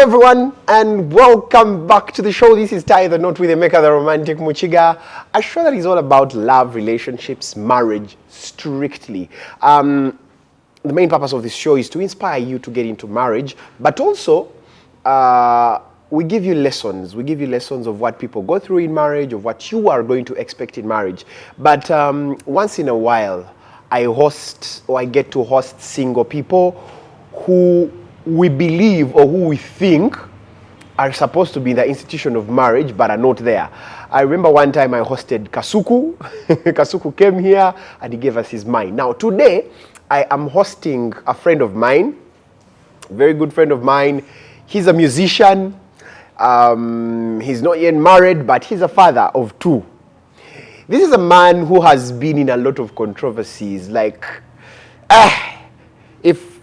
everyone, and welcome back to the show. This is Ty, the Not With the Maker, the Romantic Muchiga, a show that is all about love, relationships, marriage, strictly. The main purpose of this show is to inspire you to get into marriage, but also we give you lessons. We give you lessons of what people go through in marriage, of what you are going to expect in marriage. But once in a while, I get to host single people who we believe or who we think are supposed to be in the institution of marriage but are not there. I remember one time I hosted Kasuku. Kasuku came here and he gave us his mind. Now today I am hosting a friend of mine, a very good friend of mine. He's a musician. He's not yet married, but he's a father of two. This is a man who has been in a lot of controversies.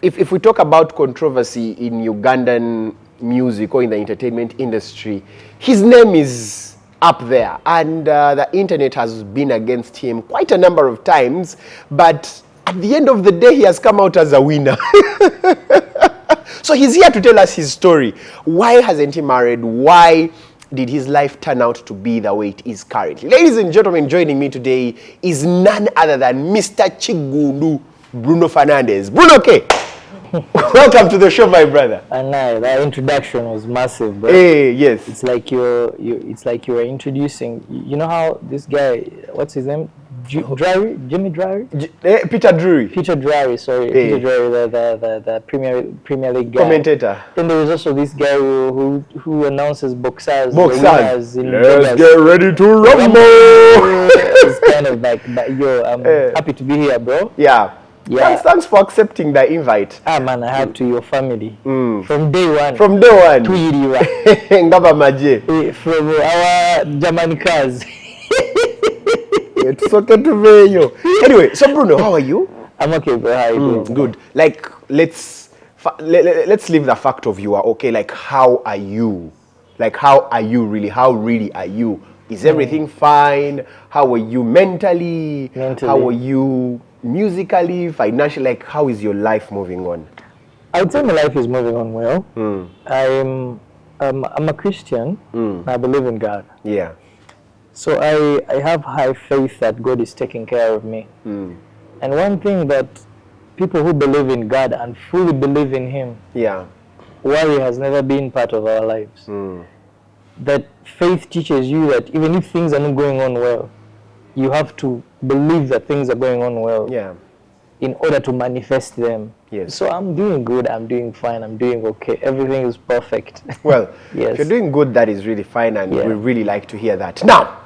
If we talk about controversy in Ugandan music or in the entertainment industry, his name is up there, and the internet has been against him quite a number of times, but at the end of the day, he has come out as a winner. So he's here to tell us his story. Why hasn't he married? Why did his life turn out to be the way it is currently? Ladies and gentlemen, joining me today is none other than Mr. Chigulu Bruno Fernandez. Bruno, okay? Welcome to the show, my brother. And that introduction was massive, bro. Hey, yes. It's like it's like you were introducing. You know how this guy, what's his name? Jimmy Drury? Peter Drury. Peter Drury, sorry. Hey. Peter Drury, the Premier League guy. Commentator. Then there was also this guy who announces boxers. Let's get ready to rumble. It's kind of like, yo, I'm happy to be here, bro. Yeah. Thanks for accepting the invite. Man, I have to your family. From day one. From day one. Ngaba Maje. From our German cars. It's okay to be you. Anyway, so Bruno, how are you? I'm okay, bro. How are you doing? Good. Like, let's leave the fact of you are okay. Like, how are you? Like, how are you really? How really are you? Is everything fine? How are you mentally? How are you musically, financially? Like, how is your life moving on? I would say my life is moving on well. I'm a Christian. I believe in God. Yeah. So I have high faith that God is taking care of me. And one thing that people who believe in God and fully believe in Him, worry has never been part of our lives. That faith teaches you that even if things are not going on well, you have to believe that things are going on well in order to manifest them. Yes. So I'm doing good, I'm doing fine, I'm doing okay. Everything is perfect. Well, if you're doing good, that is really fine, and we really like to hear that. Now,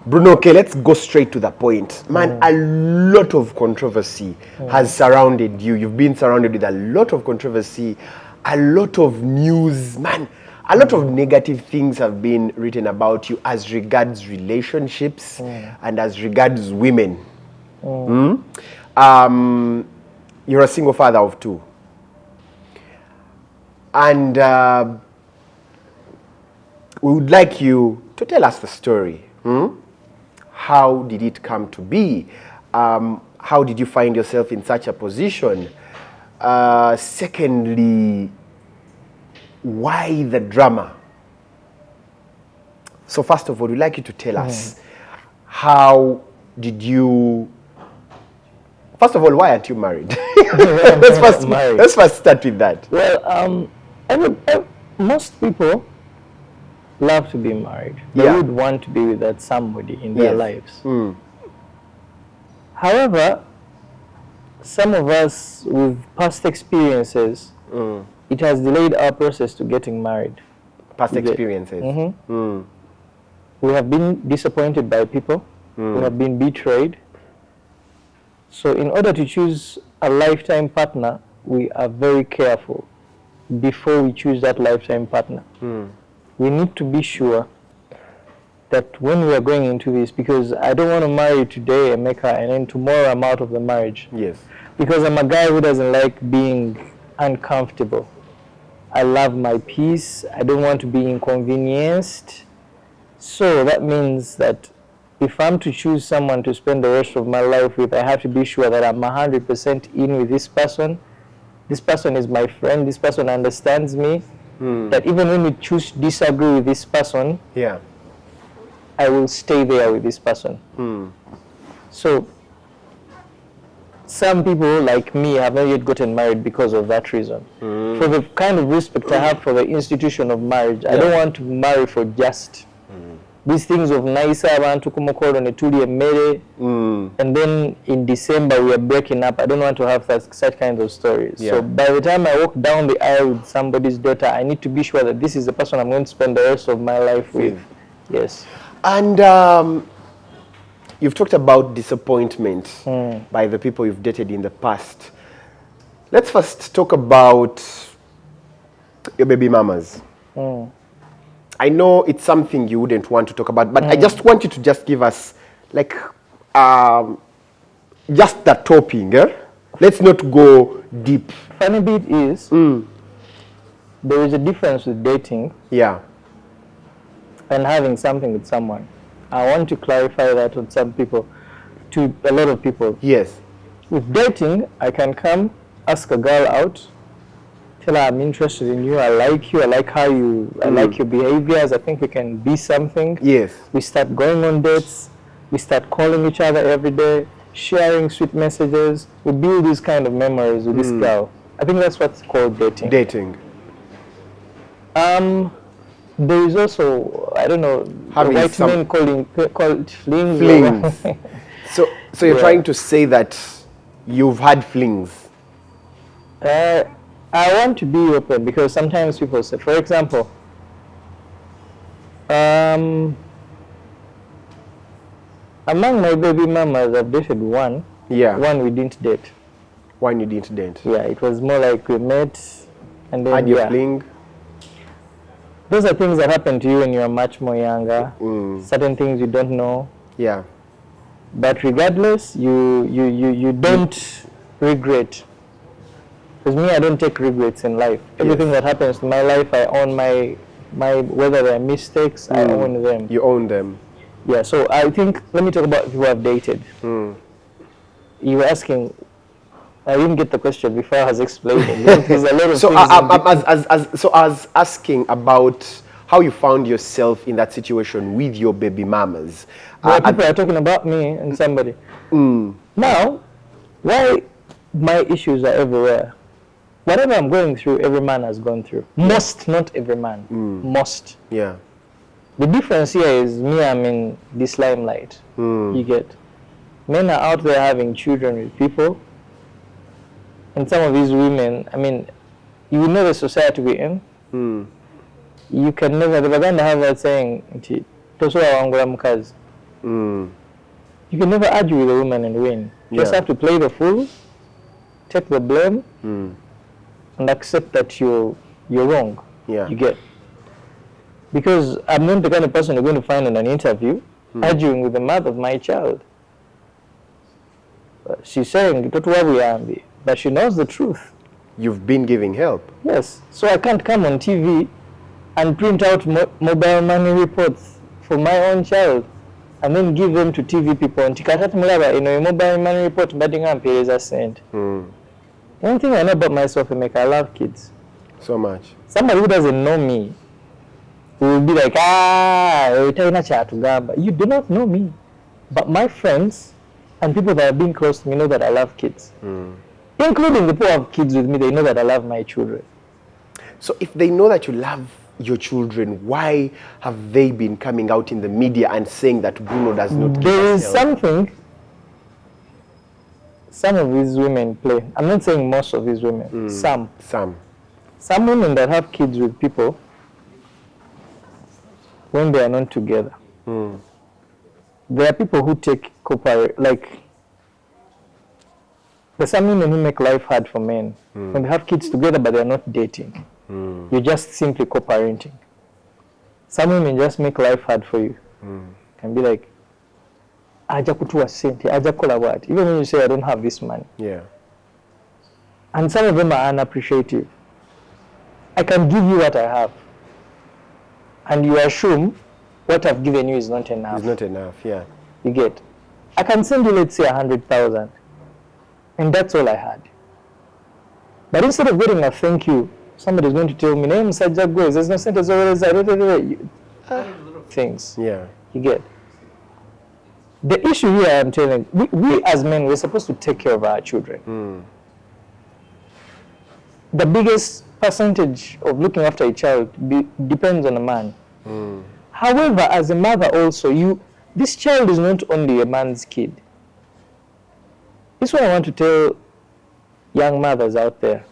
Bruno, okay, let's go straight to the point. Man, a lot of controversy has surrounded you. You've been surrounded with a lot of controversy, a lot of news, man. A lot of negative things have been written about you as regards relationships and as regards women. You're a single father of two. And we would like you to tell us the story. How did it come to be? How did you find yourself in such a position? Secondly, why the drama? So first of all, we'd like you to tell us, how did you... First of all, why aren't you married? Let's first start with that. Well, most people love to be married. They would want to be with that somebody in their lives. However, some of us with past experiences, it has delayed our process to getting married. Past experiences. We have been disappointed by people. We have been betrayed. So in order to choose a lifetime partner, we are very careful before we choose that lifetime partner. We need to be sure that when we are going into this, because I don't want to marry today and make her, and then tomorrow I'm out of the marriage. Yes. Because I'm a guy who doesn't like being uncomfortable. I love my peace. I don't want to be inconvenienced. So that means that if I'm to choose someone to spend the rest of my life with, I have to be sure that I'm 100% in with this person. This person is my friend. This person understands me. that even when you choose to disagree with this person, I will stay there with this person. So some people like me have not yet gotten married because of that reason. For the kind of respect I have for the institution of marriage, I don't want to marry for just these things of nice abantu kumukolo netuli emmere, and then in December we are breaking up. I don't want to have such kinds of stories. So by the time I walk down the aisle with somebody's daughter, I need to be sure that this is the person I'm going to spend the rest of my life with. Yes. And you've talked about disappointment by the people you've dated in the past. Let's first talk about your baby mamas. I know it's something you wouldn't want to talk about, but I just want you to just give us like just the topping. Let's not go deep. Funny bit is there is a difference with dating and having something with someone. I want to clarify that with some people, to a lot of people. Yes. With dating, I can come, ask a girl out, tell her I'm interested in you, I like you, I like how you, I like your behaviors, I think we can be something. Yes. We start going on dates, we start calling each other every day, sharing sweet messages, we build these kind of memories with this girl. I think that's what's called dating. Dating. There is also, I don't know, having white men called flings. Flings. So you're trying to say that you've had flings? I want to be open because sometimes people say, for example, among my baby mamas, I've dated one. One we didn't date. One you didn't date? Yeah, it was more like we met and then had you fling? Those are things that happen to you when you are much more younger. Certain things you don't know. Yeah. But regardless, you don't regret. Because me, I don't take regrets in life. Everything that happens in my life, I own my whether they're mistakes, I own them. You own them. Yeah, so I think, let me talk about people I've dated. You were asking, I didn't get the question before I was explaining. There's a lot of so I was asking about how you found yourself in that situation with your baby mamas. People are talking about me and somebody. Now, why my issues are everywhere? Whatever I'm going through, every man has gone through. Most, not every man. Most. Yeah. The difference here is me, I'm in this limelight. You get. Men are out there having children with people. And some of these women, I mean, you know the society we're in. You can never, they're going to have that saying, you can never argue with a woman and win. You just have to play the fool, take the blame, and accept that you're wrong. You get. Because I'm not the kind of person you're going to find in an interview arguing with the mother of my child. She's saying, but she knows the truth. You've been giving help. Yes. So I can't come on TV and print out mobile money reports for my own child and then give them to TV people. And mobile money report, one thing I know about myself, I love kids. So much. Somebody who doesn't know me will be like, you do not know me. But my friends and people that have been close to me know that I love kids. Including the people who have kids with me, they know that I love my children. So if they know that you love your children, why have they been coming out in the media and saying that Bruno does not give There us is help? something some of these women play. I'm not saying most of these women. Some women that have kids with people, when they are not together, there are people who take like, there's some women who make life hard for men. When they have kids together but they're not dating. You're just simply co-parenting. Some women just make life hard for you. Can be like, aja kutua senti, aja kola what? Even when you say I don't have this money. Yeah. And some of them are unappreciative. I can give you what I have. And you assume what I've given you is not enough. It's not enough, yeah. You get. I can send you, let's say, 100,000. And that's all I had. But instead of getting a thank you somebody is going to tell me, there's no sentence over things. Yeah. You get. The issue here, I'm telling you, we as men, we're supposed to take care of our children. The biggest percentage of looking after a child depends on a man. However, as a mother also, this child is not only a man's kid. This is what I want to tell young mothers out there,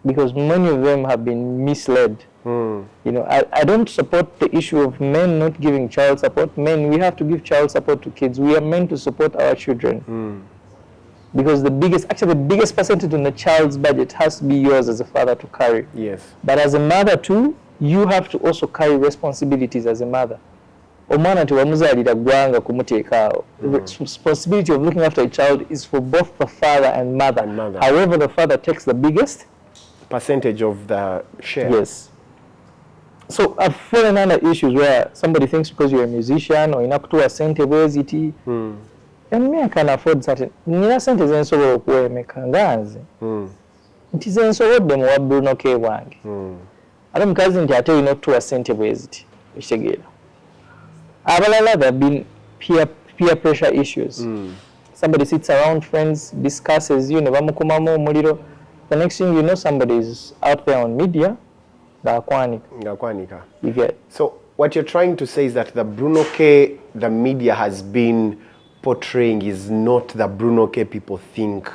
because many of them have been misled. You know, I don't support the issue of men not giving child support. Men, we have to give child support to kids. We are meant to support our children. Because the biggest percentage in the child's budget has to be yours as a father to carry. Yes. But as a mother too, you have to also carry responsibilities as a mother. The responsibility of looking after a child is for both the father and mother. However, the father takes the biggest percentage of the share. Yes. So I've fallen under issues where somebody thinks because you're a musician or enough to a cent obesity, and me I can afford certain. Nina cent is enso okuwe mekangazi. It is enso odde mu Bruno ke wange. Adam kazi nti ate enough to a cent obesity. Ishegera. Abalala there have been peer pressure issues. Somebody sits around friends, discusses you, nebamukumamu muliro. The next thing you know, somebody is out there on media. You get. So what you're trying to say is that the Bruno K the media has been portraying is not the Bruno K people think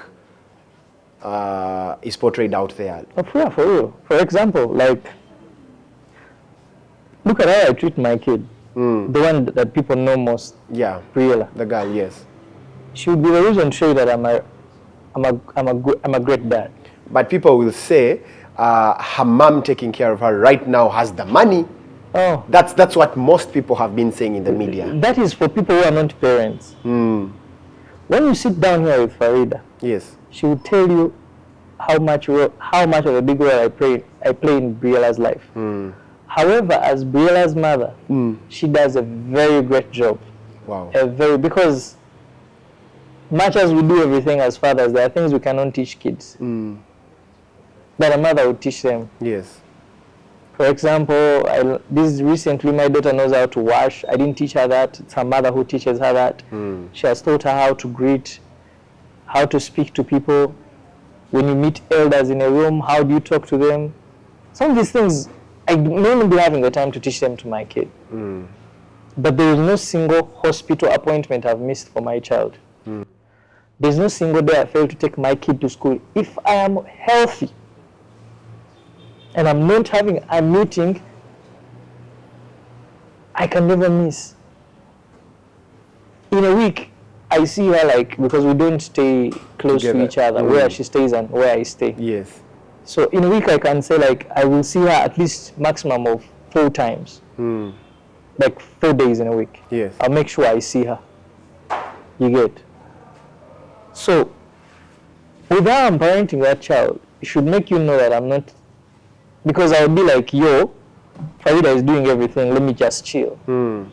is portrayed out there. For real. For example, like, look at how I treat my kid. The one that people know most. Yeah. Priela. The girl, yes. She would be the reason to show that I'm a great dad. But people will say her mom taking care of her right now has the money. Oh. That's what most people have been saying in the media. That is for people who are not parents. When you sit down here with Farida, yes, she will tell you how much of a big role I play in Briela's life. However, as Briela's mother, she does a very great job. Wow. Because much as we do everything as fathers, there are things we cannot teach kids. But a mother would teach them. Yes. For example, recently my daughter knows how to wash. I didn't teach her that. It's her mother who teaches her that. She has taught her how to greet, how to speak to people. When you meet elders in a room, how do you talk to them? Some of these things, I may not be having the time to teach them to my kid. But there is no single hospital appointment I've missed for my child. There's no single day I failed to take my kid to school. If I am healthy, and I'm not having a meeting, I can never miss. In a week, I see her because we don't stay close to each other, where she stays and where I stay. Yes. So in a week, I can say I will see her at least maximum of 4 times. 4 days in a week. Yes. I'll make sure I see her. You get. So, with how I'm parenting that child, it should make you know that I'm not. Because I would be like, yo, Farida is doing everything, let me just chill. You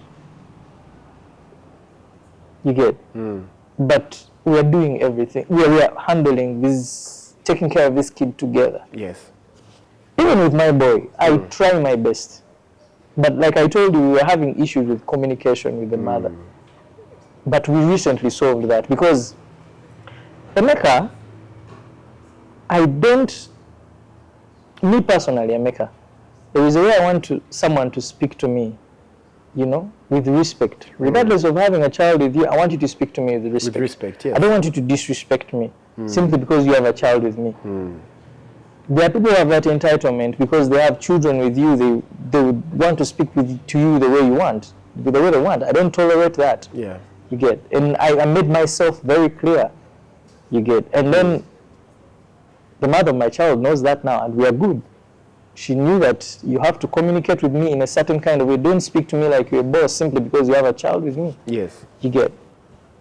get? But we are doing everything. We are handling this, taking care of this kid together. Yes. Even with my boy, I try my best. But like I told you, we were having issues with communication with the mother. But we recently solved that because Emeka, me personally, Emeka, there is a way I want someone to speak to me, with respect. Regardless of having a child with you, I want you to speak to me with respect. With respect, yes. I don't want you to disrespect me simply because you have a child with me. There are people who have that entitlement because they have children with you. They would want to speak to you the way you want, the way they want. I don't tolerate that. Yeah. You get. And I made myself very clear. You get. And then the mother of my child knows that now, and we are good. She knew that you have to communicate with me in a certain kind of way. Don't speak to me like you're a boss simply because you have a child with me. Yes. You get.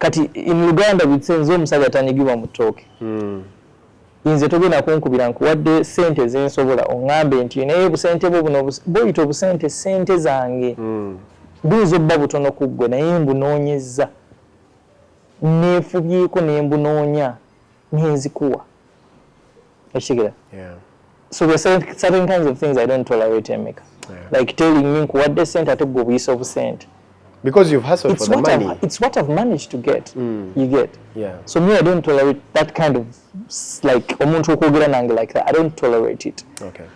Kati in Uganda we'd say nzo musajja tanyigiwa mutoke. Inze togenda kunkubira nkuwadde sente zensobola ongambe nti naye busente buno boyita obusente sente zange. Buyinza obba butono ku ggwe naye mbunoonyezza. Neefubyeko ne mbunoonya nenzikuwa. Ekigera. Yeah. So there's certain kinds of things I don't tolerate, Emeka. Like telling me what they sent at a go we sent. Because you've hustled for the money. It's what I've managed to get. You get. Yeah. So me, I don't tolerate that kind of like like that. I don't tolerate it. Okay.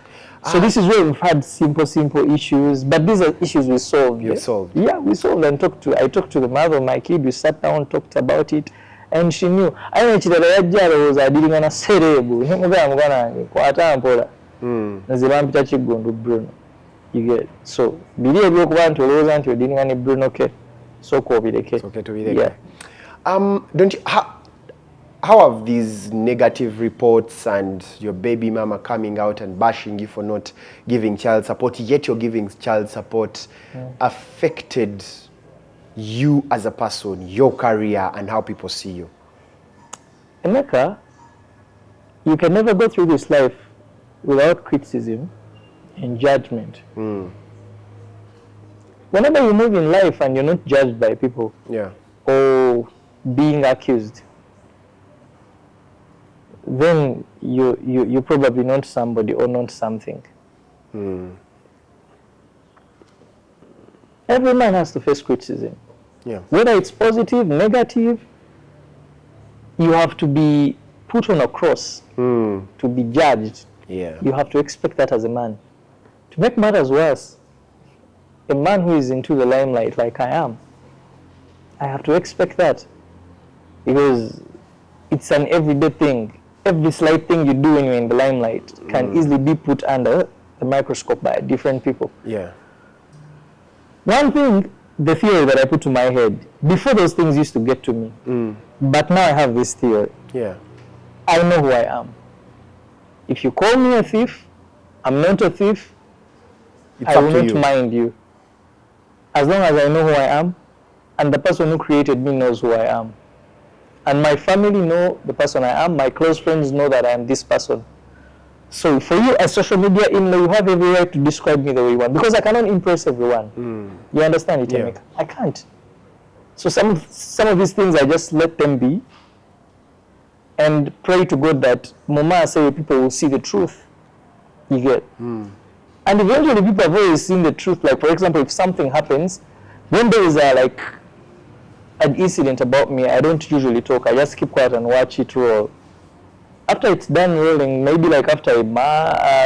So this is where we've had simple issues, but these are issues we solved. You've solved. Yeah, we solved and I talked to the mother of my kid. We sat down, talked about it, and she knew. I know she was dealing on a cerebral. Bruno. You get. So believe you want to lose and you're dealing on a Bruno. Okay. So COVID. Okay. It's okay to be there. Yeah. Don't you? How have these negative reports and your baby mama coming out and bashing you for not giving child support, yet you're giving child support, affected you as a person, your career, and how people see you? Emeka, you can never go through this life without criticism and judgment. Whenever you move in life and you're not judged by people, or being accused, then you're probably not somebody or not something. Every man has to face criticism. Whether it's positive, negative, you have to be put on a cross to be judged. You have to expect that as a man. To make matters worse, a man who is into the limelight like I am, I have to expect that, because it's an everyday thing. Every slight thing you do when you're in the limelight can easily be put under the microscope by different people. One thing, the theory that I put to my head, before those things used to get to me, but now I have this theory. I know who I am. If you call me a thief, I'm not a thief. I will not mind you. As long as I know who I am, and the person who created me knows who I am. And my family know the person I am, my close friends know that I am this person. So for you as social media you have every right to describe me the way you want, because I cannot impress everyone. You understand it, Emeka? I can't. So some of these things I just let them be and pray to God that Mama say people will see the truth. You get. And eventually people have always seen the truth. Like for example, if something happens, when there is an incident about me, I don't usually talk. I just keep quiet and watch it roll. After it's done rolling, maybe like after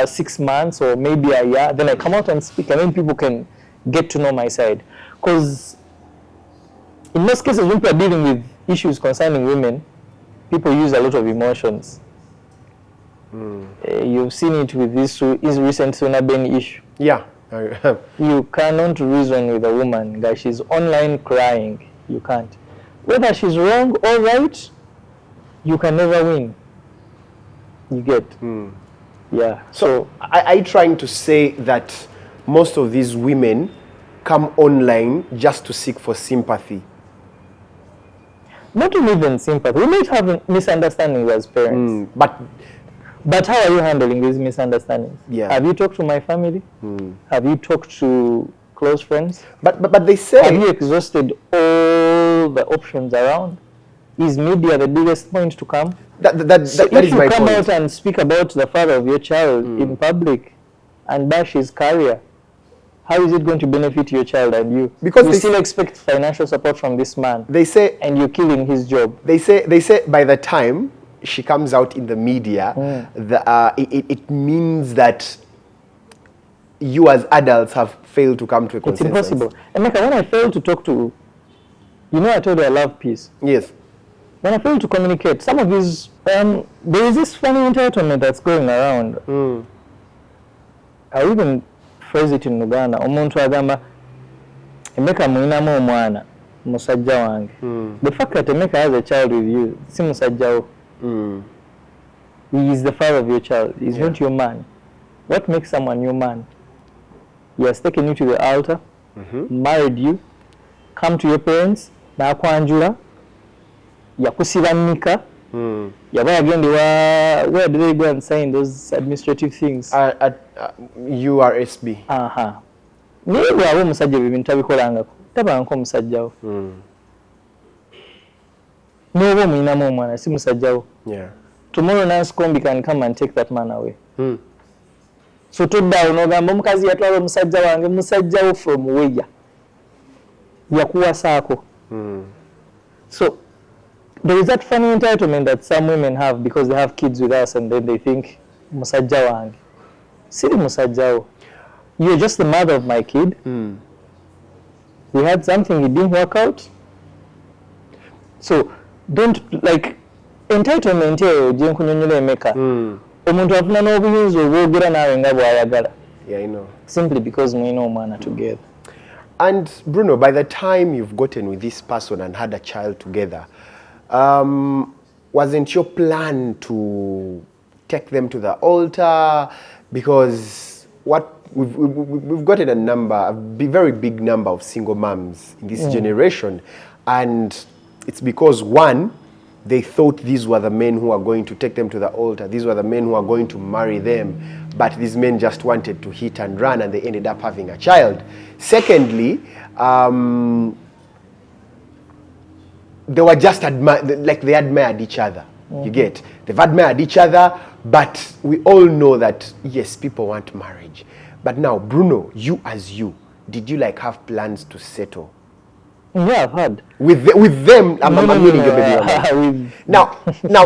6 months or maybe a year, then I come out and speak, and then people can get to know my side. Because in most cases, when people are dealing with issues concerning women, people use a lot of emotions. You've seen it with this recent Sunabeni issue. You cannot reason with a woman. Guys, she's online crying. You can't. Whether she's wrong or right, you can never win. You get. So are you trying to say that most of these women come online just to seek for sympathy? Not even sympathy. We might have misunderstandings as parents. But how are you handling these misunderstandings? Have you talked to my family? Have you talked to close friends? But they say... Have you exhausted all the options around? Is media the biggest point to come? That is my point. If you come out and speak about the father of your child in public and bash his career, how is it going to benefit your child and you? Because you still expect financial support from this man. They say, and you're killing his job. They say by the time she comes out in the media, it means that you as adults have failed to come to a consensus. It's impossible. Emeka, when I failed to talk to, I told you I love peace. Yes. When I failed to communicate, some of these, there is this funny entitlement that's going around. I even phrase it in Uganda. Omuntu agamba, Emeka muinamu omwana, musajja wange. The fact that Emeka has a child with you, si musajja wo. He is the father of your child. He's not your man. What makes someone your man? He has taken you to the altar, married you, come to your parents, nakwanjula, yakusiba nika, yaba agende where do they go and sign those administrative things? At URSB. Niye bw'aba omusajja ebyo bintu tabikolangako, tabanko omusajja wo. N'oba omuyinamu omwana si musajja wo. Tomorrow Nancy Kombi can come and take that man away. so toddawo n'ogamba omukazi yatwala omusajja wange musajjawo from weya yakuwasaako. So there is that funny entitlement that some women have because they have kids with us and then they think musajja wange. Siri musajjawo. You're just the mother of my kid. We had something, it didn't work out. So don't like entitlement eyo gye nkunyonyola Emeka. Omuntu afuna n'obuyinza obwogera naawe nga bw'ayagala. Yeah, I know. Simply because mulina omwana together. And Bruno, by the time you've gotten with this person and had a child together, wasn't your plan to take them to the altar? Because what we've gotten a very big number of single moms in this generation, and it's because one, they thought these were the men who are going to take them to the altar. These were the men who are going to marry them. But these men just wanted to hit and run, and they ended up having a child. Secondly, they were just they admired each other. You get? They've admired each other, but we all know that, yes, people want marriage. But now, Bruno, you as you, did you have plans to settle? Yeah, I've had. With them, I'm meaning your baby. Now,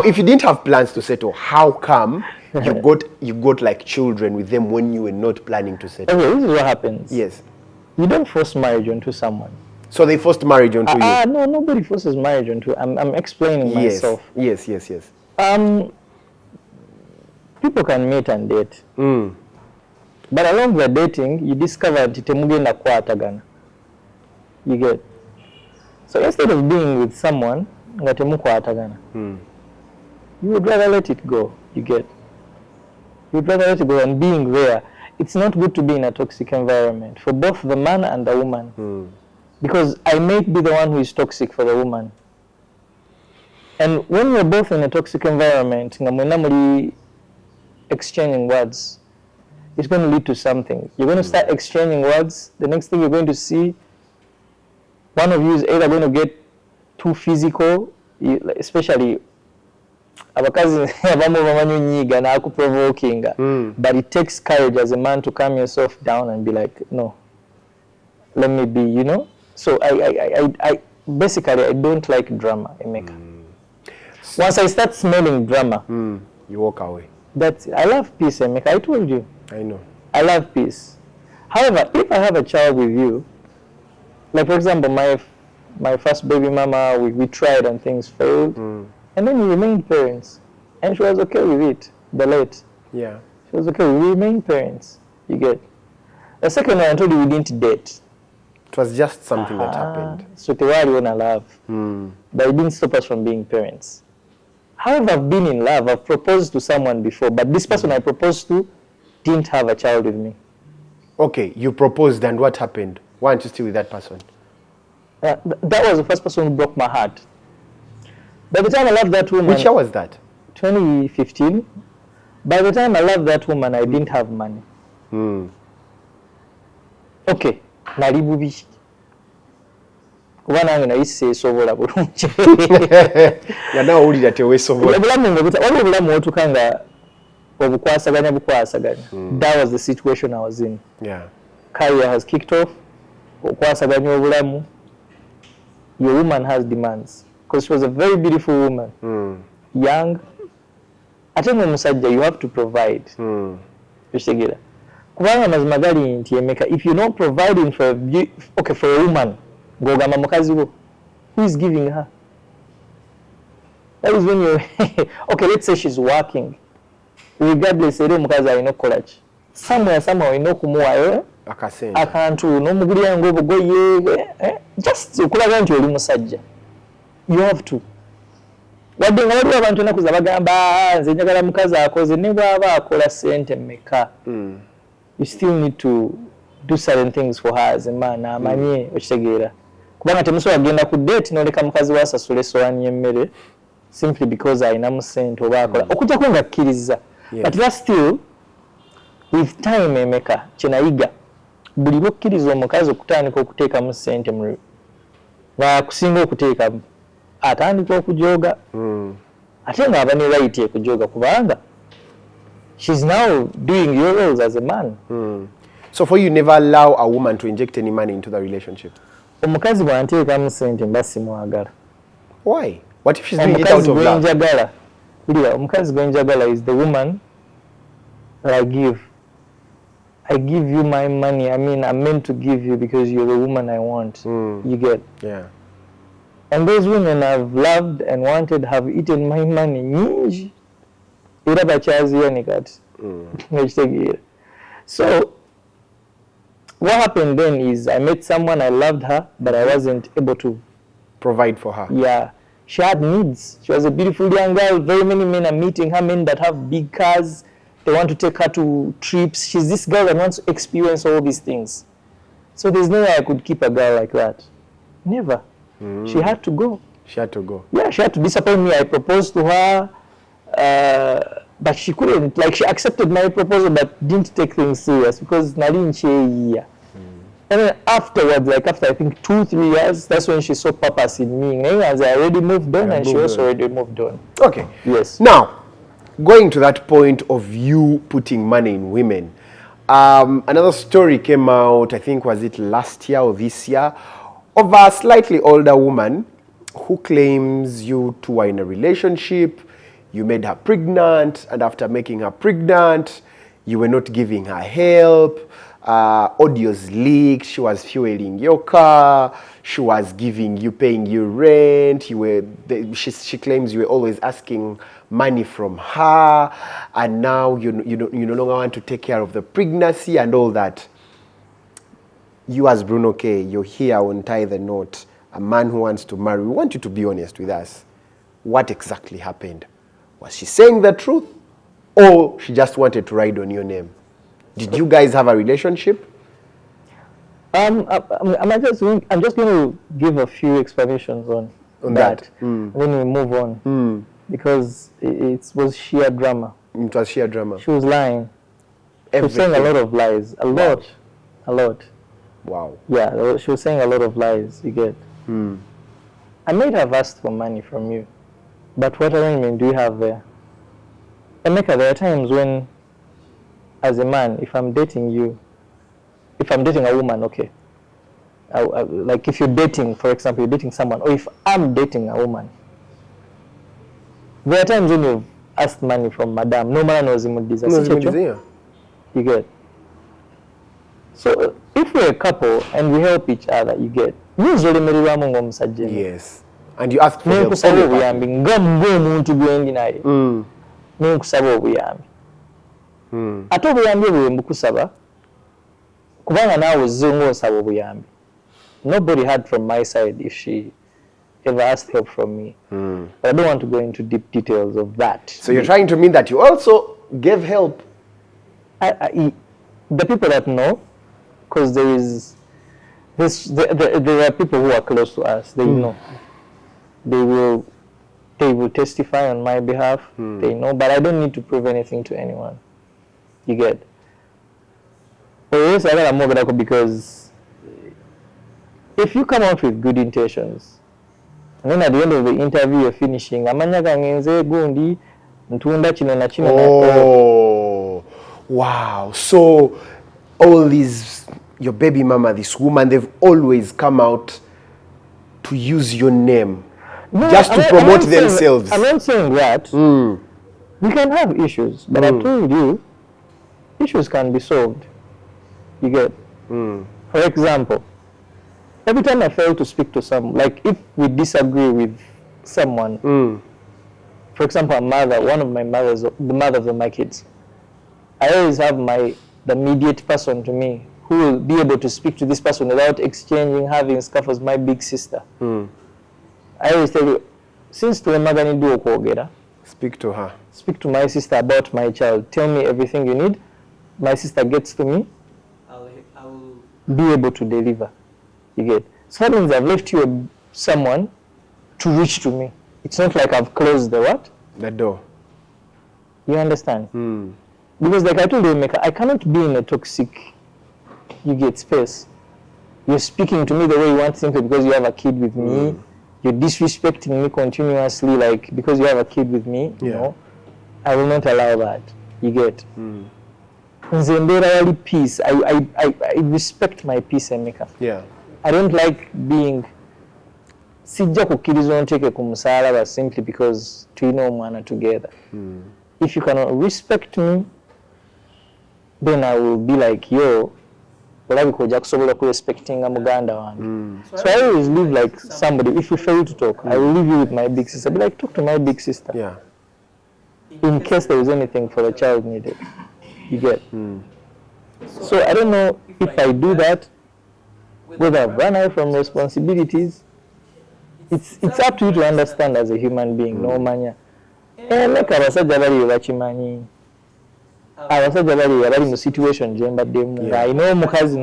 if you didn't have plans to settle, how come you got children with them when you were not planning to settle? Okay, this is what happens. Yes. You don't force marriage onto someone. So they forced marriage onto you? No, nobody forces marriage onto. I'm explaining myself. Yes. People can meet and date. But along the dating, you discover that temugenda kwatagana. You get? So instead of being with someone, you would rather let it go. You get? You would rather let it go, and being there, it's not good to be in a toxic environment for both the man and the woman. Because I may be the one who is toxic for the woman. And when we're both in a toxic environment, exchanging words, it's going to lead to something. You're going to start exchanging words. The next thing you're going to see, one of you is either going to get too physical, especially abakazi abamu bamanyi nyiga na akuprovokinga, but it takes courage as a man to calm yourself down and be like, no, let me be, you know. So I basically I don't like drama, Emeka. Once I start smelling drama, you walk away. I love peace, Emeka. I told you. I know. I love peace. However, if I have a child with you, like for example, my first baby mama, we tried and things failed, and then we remained parents, and she was okay with it. The late. Yeah. She was okay. We remained parents. You get. The second one, I told you we didn't date. It was just something that happened. So they were in love, but it didn't stop us from being parents. However, I've been in love. I've proposed to someone before, but this person I proposed to didn't have a child with me. Okay, you proposed, and what happened? Why aren't you still with that person? That was the first person who broke my heart. By the time I loved that woman... Which year was that? 2015. By the time I loved that woman, I didn't have money. Okay, nali bubi. Kuba nange nayise esobola bulungi. Nga nawe owulira teweesobola. Obulamu otukanga obukwasaganya. That was the situation I was in. Yeah. Career has kicked off. Okwasaganya obulamu. Your woman has demands. Because she was a very beautiful woman. Young. Ate musajja, you have to provide. Kutegera. Kubanga mazima gali nti Emeka, if you're not providing for a woman, gogamba mukazi wo, who is giving her? That is when you're okay, let's say she's working. Regardless, eri omukazi alina okukola ki? Somehow olina okumuwa akantu n'omugulira ng'obugoye, just okulaga nti oli musajja. You have to. Wadde nga waliwo abantu ennaku zabagamba nze njagala mukazi akoze ne bw'aba akola ssente mmeka. You still need to do certain things for her as a man. Amanye okitegeera. Kubanga temusobola kugenda ku date n'oleka mukazi wasasula essowaani y'emmere simply because alinamu ssente oba akola. Okujjako nga akkiriza. But that's still, with time, Emeka, kyenayiga, buli lw'okkiriza omukazi okutandika okuteekamu ssente ng'akusinga okuteekamu, atandika okujooga. Ate ng'aba ne right ekujooga kubanga she's now doing your roles as a man. So for you, never allow a woman to inject any money into the relationship? Omukazi bw'anteekamu ssente mba simwagala. Why? What if she's doing it out of love? Omukazi gwe njagala is the woman that I give. I give you my money. I mean, I'm meant to give you because you're the woman I want. You get? Yeah. And those women I've loved and wanted have eaten my money. Nyingi. Era bakyaziya kati. So, what happened then is I met someone, I loved her, but I wasn't able to provide for her. Yeah. She had needs. She was a beautiful young girl. Very many men are meeting her, men that have big cars. They want to take her to trips. She's this girl that wants to experience all these things. So there's no way I could keep a girl like that. Never. She had to go. She had to go. Yeah, she had to disappoint me. I proposed to her, but she couldn't. Like, she accepted my proposal, but didn't take things serious because Nadine she. And then afterwards, like after I think 2-3 years, that's when she saw purpose in me. As I already moved on, and she also already moved on. Okay. Yes. Now, going to that point of you putting money in women, another story came out, I think, was it last year or this year, of a slightly older woman who claims you two were in a relationship, you made her pregnant, and after making her pregnant, you were not giving her help. Audios leaked, she was fueling your car, she was paying you rent, she claims you were always asking money from her, and now you no longer want to take care of the pregnancy and all that. You as Bruno K, you're here on Tie the Knot, a man who wants to marry. We want you to be honest with us. What exactly happened? Was she saying the truth, or she just wanted to ride on your name? Did you guys have a relationship? I'm just going to give a few explanations on that. Then we move on. Because it was sheer drama. It was sheer drama. She was lying. Everything. She was saying a lot of lies. A lot. Wow. Yeah, she was saying a lot of lies, you get. I may have asked for money from you, but what arrangement do you have there? Emeka, there are times when, as a man, if I'm dating you, if I'm dating a woman, okay. Like if you're dating, for example, you're dating someone, or if I'm dating a woman, there are times when you've asked money from madam, no man knows him. You get. So if we're a couple and we help each other, you get. Yes. And you ask for help. Ate obuyambi bwe mbukusaba kubanga naawe ozzenga osaba obuyambi. Nobody heard from my side if she ever asked help from me. But I don't want to go into deep details of that. So you're trying to mean that you also gave help? The people that know, because there are people who are close to us, they know. They will testify on my behalf. They know, but I don't need to prove anything to anyone. You get. Because if you come out with good intentions, and then at the end of the interview you're finishing, oh, wow. So all these, your baby mama, this woman, they've always come out to use your name just to promote themselves. I'm not saying that. We can have issues, but I told you, issues can be solved. You get? For example, every time I fail to speak to someone, like if we disagree with someone, for example, a mother, one of my mothers, the mother of my kids, I always have the immediate person to me who will be able to speak to this person without having scuffles, my big sister. I always tell you, since to a mother need do okogera, speak to her. Speak to my sister about my child. Tell me everything you need. My sister gets to me. I will be able to deliver. You get. So that means I've left you someone to reach to me. It's not like I've closed the door. You understand? Because like I told you, I cannot be in a toxic, space. You're speaking to me the way you want simply because you have a kid with me. You're disrespecting me continuously, like because you have a kid with me. You know, I will not allow that. You get? Nze mbeera yali peace. I respect my peace, Emeka. Yeah. I don't like being sijja kukkiriza onteeke ku musaalaba simply because tulina omwana together. If you cannot respect me, then I will be like, yo, olabika ojja kusobola kurespectinga muganda wange. So I always live like somebody. If you fail to talk, I will leave you with my big sister. Be like, talk to my big sister. Yeah. In case there is anything for the child needed. You get? So I don't know if I do that, whether I've run away from responsibilities. It's up to you to understand as a human being. No manya. Emeka abasajja bali bakimanyi. Abasajja bali mu situation gye mbaddemu nga ayina omukazi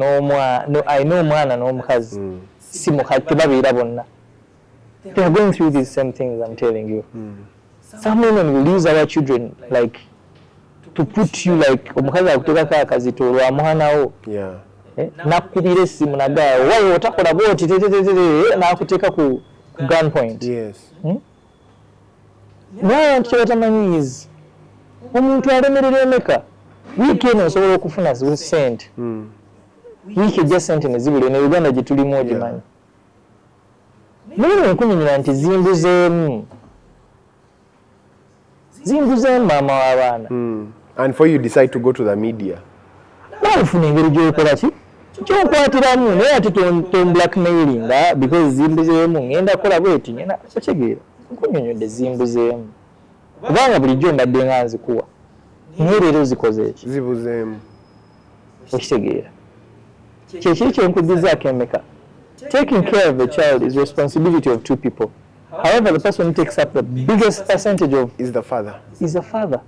ayina omwana n'omukazi si mukazi tebabeera bonna. They are going through these same things, I'm telling you. Some women will use our children like to put you like omukazi akuteekako akazito olwa mwana Yeah. Nakubira essimu nagaawo wayo otakola bwoti n'akuteeka ku gunpoint. Yes. Naye kye batamanyi is omuntu alemerera Emeka wiiki eno osobola okufuna sente. Wiiki ejja sente ne zibula ne Uganda gye tulimu ogimanyi. Naye nkunyumira nti zimbuzeemu maama w'abaana. And for you decide to go to the media. Naalufuna engeri gy'okola ki kyokwatiramu naye ati blackmailinga because zimbuzeemu ngenda kukola bweti ngenda okitegeera nkunyonyodde zimbuzeemu kubanga bulijjo mbadde nga nzikuwa naye leero zikoze eki Zibuzeemu. okitegeera kyekiri kyenkuddizaako Emeka. Taking care of a child is responsibility of two people. However, the person who takes up the biggest percentage of is the father. Is the father.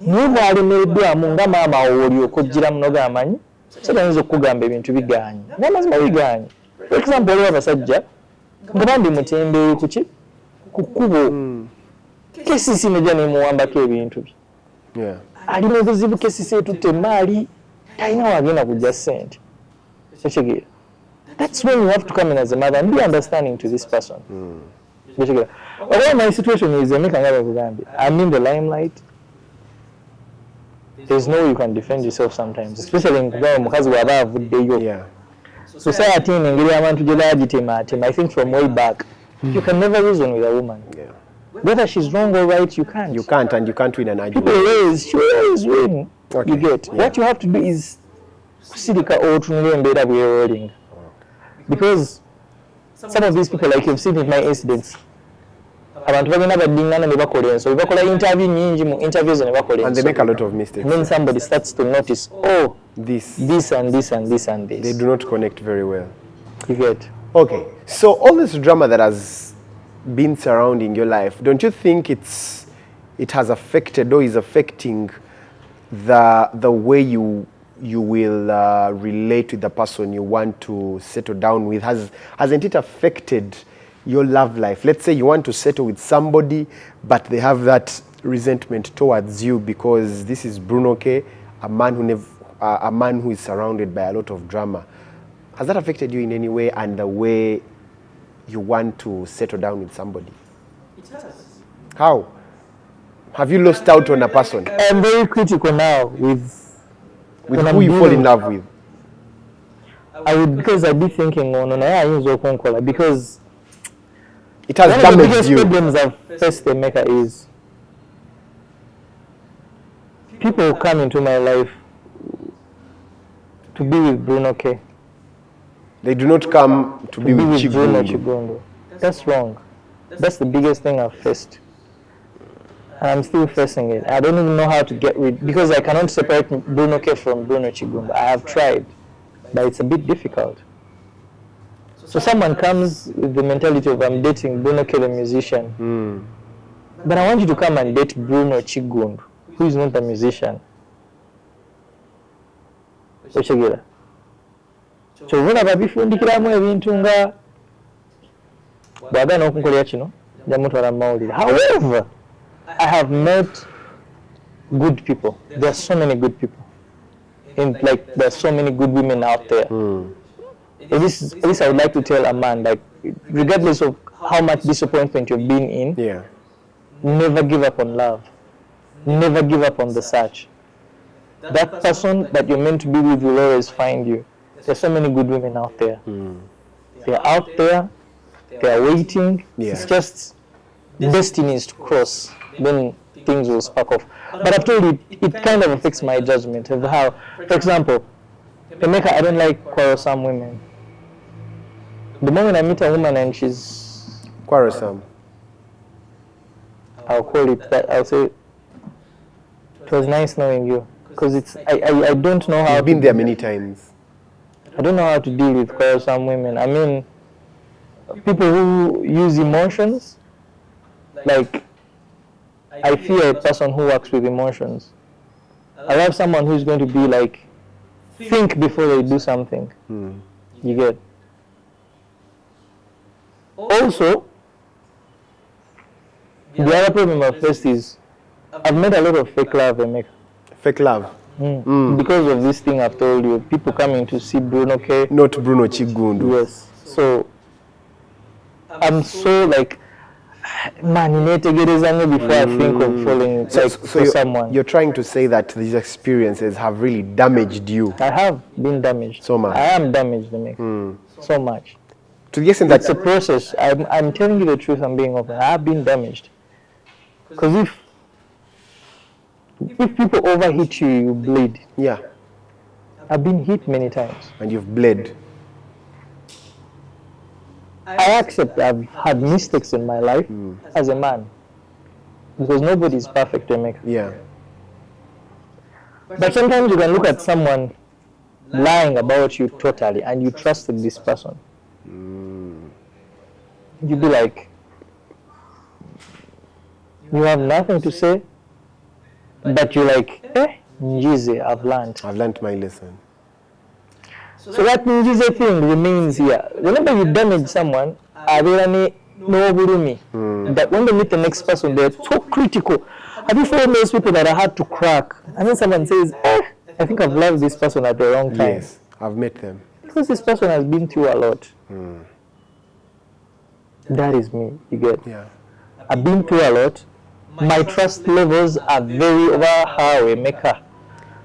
Naye bw'alemereddwamu nga maama olyoka ojjiramu n'ogamanyi kitayinza okukugamba ebintu bigaanye n'amazima bigaanye. For example, waliwo abasajja nga bandi mutembeeyi ku kkubo kesisi nejja nemuwambako ebintu bye. Yeah. Alina obuzibu kesisi etutte emaali talina wagenda kujja ssente. Okitegeera. That's when you have to come in as a mother and be understanding to this person. Although my situation is I'm in the limelight. There's no way you can defend yourself sometimes, especially in mukazi waba avuddeyo. Yeah. Society in engeri abantu gye bagitemaatema, I think from way back, you can never reason with a woman. Yeah. Whether she's wrong or right, you can't. You can't, and you can't win an argument. She always win. Okay. You get. Yeah. What you have to do is kusirika otunula embeera bwerolinga. Because some of these people, like you've seen in my incidents, abantu bagenda baddingana ne bakola ensobi bakola interview nyingi mu interviews ne bakola ensobi. And they make a lot of mistakes. Then somebody starts to notice, oh, this and this and this and this. They do not connect very well. You get. Okay, so all this drama that has been surrounding your life, don't you think it has affected or is affecting the way you will relate with the person you want to settle down with? Hasn't it affected your love life? Let's say you want to settle with somebody, but they have that resentment towards you because this is Bruno K, a man who is surrounded by a lot of drama. Has that affected you in any way and the way you want to settle down with somebody? It has. How? Have you lost out on a person? I'm very critical now with who you fall in love with. Because I'd be thinking, because it has damaged you. One of the biggest problems I've faced in Mecca is people who come into my life to be with Bruno K. They do not come to be with Bruno Chigondo. That's wrong. That's the biggest thing I've faced. And I'm still facing it. I don't even know how to get rid, because I cannot separate Bruno K from Bruno Chigondo. I have tried, but it's a bit difficult. So someone comes with the mentality of I'm dating Bruno K, the musician. But I want you to come and date Bruno Chigondo, who is not a musician. Okitegera. Kyovula babifundikiramu ebintu nga bwagana okunkolera kino jamutwala mawulire. However, I have met good people. There are so many good people. There are so many good women out there. At least I would like to tell a man, like, regardless of how much disappointment you've been in, never give up on love. never give up on the search. That person that you're meant to be with will always find you. There's so many good women out there. They're out there, they're waiting. Yeah. It's just destiny is to cross, then things will spark off. But I've told you, it kind of affects my judgment of how, for example, Emeka, I don't like quarrelsome women. The moment I meet a woman and she's quarrelsome, I'll call it that. I'll say, it was nice knowing you. Because it's, I don't know how. I've been there many times. I don't know how to deal with quarrelsome women. I mean, people who use emotions, like, I fear a person who works with emotions. I love someone who's going to be like, think before they do something. You get? Also, the other problem I've faced is, I've met a lot of fake love, Emeka. Fake love? Because of this thing I've told you, people coming to see Bruno K. Not Bruno Chigundu. Yes. So, I'm so like, man, you need to get his anger before I think of falling for someone. You're trying to say that these experiences have really damaged you. I have been damaged. So much. I am damaged, Emeka. So much. To the extent that it's a process. I'm telling you the truth. I'm being open. I have been damaged. Because if people overhit you, you bleed. Yeah. I've been hit many times. And you've bled. I accept I've had mistakes in my life as a man. Because nobody is perfect, Emeka. Yeah. But sometimes you can look at someone lying about you totally and you trusted this person. You'd be like, you have nothing to say, but you're like, Njize, I've learned my lesson. So that Njize thing remains here. Whenever you damage someone, that when they meet the next person, they're so critical. Have you found those people that are hard to crack? And then someone says, I think I've loved this person at the wrong time. Yes, I've met them. Because this person has been through a lot. That is me, you get? Yeah. I've been through a lot. My trust levels are very high, Emeka.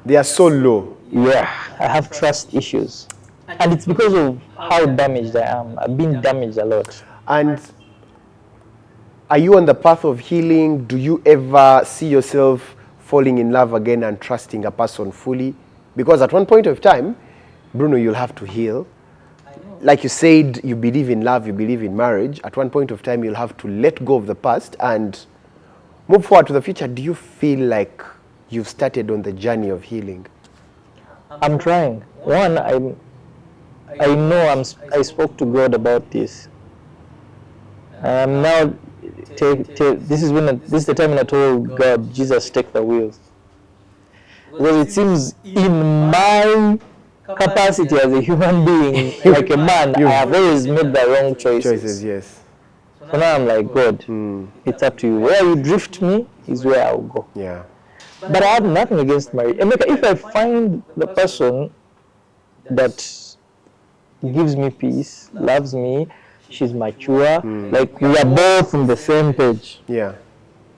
They are so low. Yeah, I have trust issues. And it's because of how damaged I am. I've been damaged a lot. And are you on the path of healing? Do you ever see yourself falling in love again and trusting a person fully? Because at one point of time, Bruno, you'll have to heal. Like you said, you believe in love, you believe in marriage. At one point of time, you'll have to let go of the past and move forward to the future. Do you feel like you've started on the journey of healing? I'm trying. One, I know I spoke to God about this. Now, this is the time when I told God, Jesus, take the wheels. Because it seems in my capacity as a human being, like a man, I have always made the wrong choices. Yes. So now I'm like, God, it's up to you. Where you drift me is where I'll go. Yeah. But I have nothing against marriage. If I find the person that gives me peace, loves me, she's mature, like we are both on the same page. Yeah.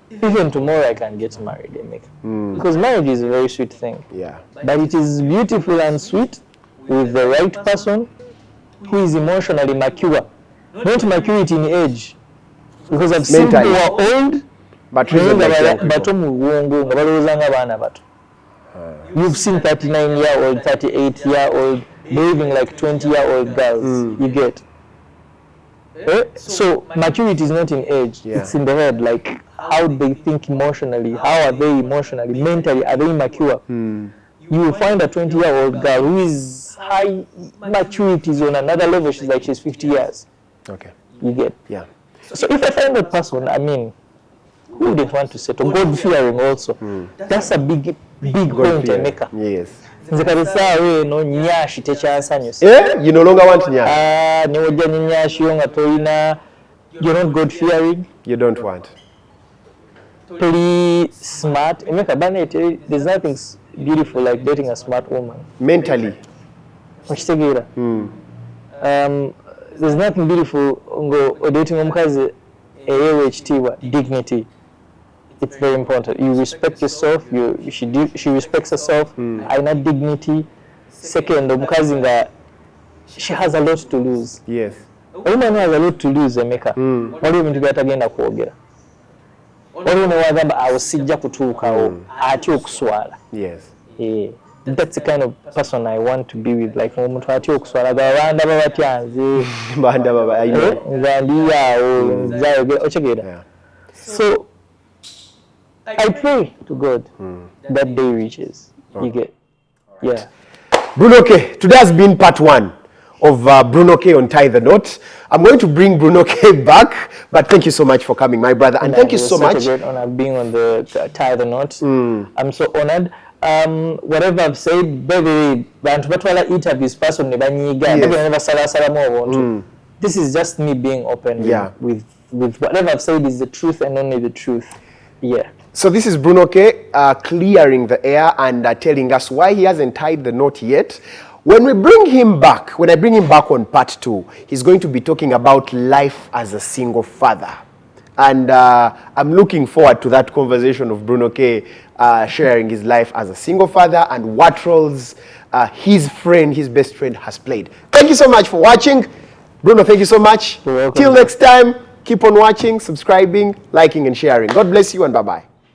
Even tomorrow I can get married, Emeka. Because marriage is a very sweet thing. Yeah. But it is beautiful and sweet with the right person who is emotionally mature. Not maturity in age. Because I've seen people who are old, but you've seen 39-year-old, 38-year-old, behaving like 20-year-old girls. You get? So maturity is not in age, it's in the head, like how they think emotionally, how are they emotionally, mentally, are they mature? You will find a 20-year-old girl who is high maturity is on another level, she's 50 years. Okay. You get? Yeah. So if I find a person, I mean, who wouldn't want to settle? God fearing also. That's a big point, Emeka. Yes. You no longer want nyashi. You're not God fearing. You don't want. Pretty smart. There's nothing beautiful like dating a smart woman. Mentally. There's nothing beautiful dating dignity. It's very important. You respect yourself. She respects herself. Aina dignity. Second, omukazi nga she has a lot to lose. Yes. A woman who has a lot to lose, Emeka. Waliwo ebintu by'atagenda kwogera. Waliwo newagamba awo sijja kutuukawo atya okuswala. Yes. That's the kind of person I want to be with. Like omuntu atya okuswala abanda babatya nze. Banda baba ayina. Nzaliyawo. So I pray to God that day reaches. You get, yeah. Bruno K, today has been part 1 of Bruno K on Tie the Knot. I'm going to bring Bruno K back, but thank you so much for coming, my brother, and thank you so much. It's such a great honor being on the Tie the Knot. I'm so honored. Whatever I've said, baby, interviews person this is just me being open with whatever I've said is the truth and only the truth. Yeah. So this is Bruno K clearing the air and telling us why he hasn't tied the knot yet. When we bring him back, when I bring him back on part 2, he's going to be talking about life as a single father. And I'm looking forward to that conversation of Bruno K sharing his life as a single father and what roles his best friend has played. Thank you so much for watching. Bruno, thank you so much. You're welcome. Till next time, keep on watching, subscribing, liking and sharing. God bless you and bye-bye.